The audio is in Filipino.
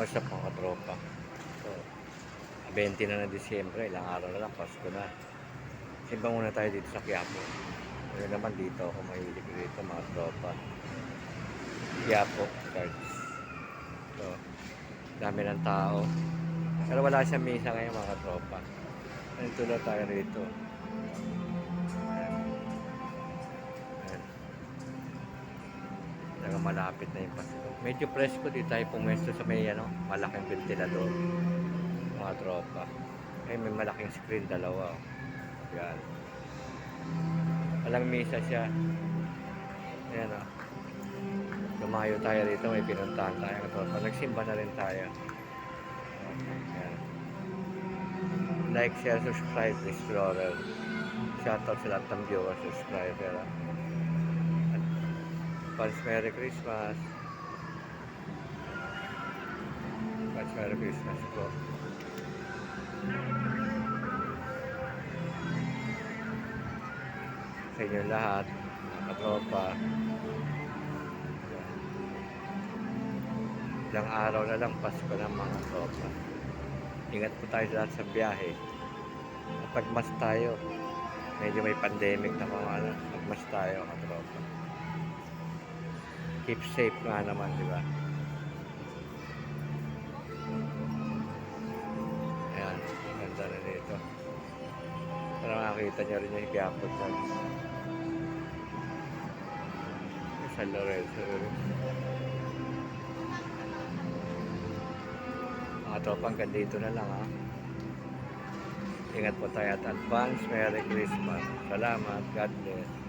What's up mga katropa? So, 20 na ng Disyembre, ilang araw na lang, Pasko na. Simba muna tayo dito sa Quiapo. Ano naman dito ako mahilig dito mga tropa. Quiapo Church. So, dami ng tao. Pero wala siyang misa ngayon mga tropa. Nandito na tayo rito. Ayan. Talaga malapit na yung Pasko. Medyo presko dito tayo pumwesto sa may malaking ventilador. Mga tropa. Ay, may malaking screen, dalawa. Yan. Walang misa siya. Ayan o. Lumayo tayo rito. May pinuntahan tayo. Mga tropa. Nagsimba na rin tayo. Ayan. Like, share, subscribe, Explorer. Shoutout sa lahat ng viewers, subscriber. Advance Merry Christmas. Advance Merry Christmas po. Sa inyo lahat, mga katropa. Ilang araw na lang, Pasko na mga tropa. Ingat po tayo lahat sa biyahe. Pagmas tayo, medyo may pandemic na mga pagmas tayo, katropa. Keep safe nga naman, di ba? Ayan, ganda na dito. Para makakita nyo rin yung Quiapo Church. San Lorenzo. Mga tropa, hanggang dito na lang ha. Ingat po tayo at advance Merry Christmas. Salamat. God bless.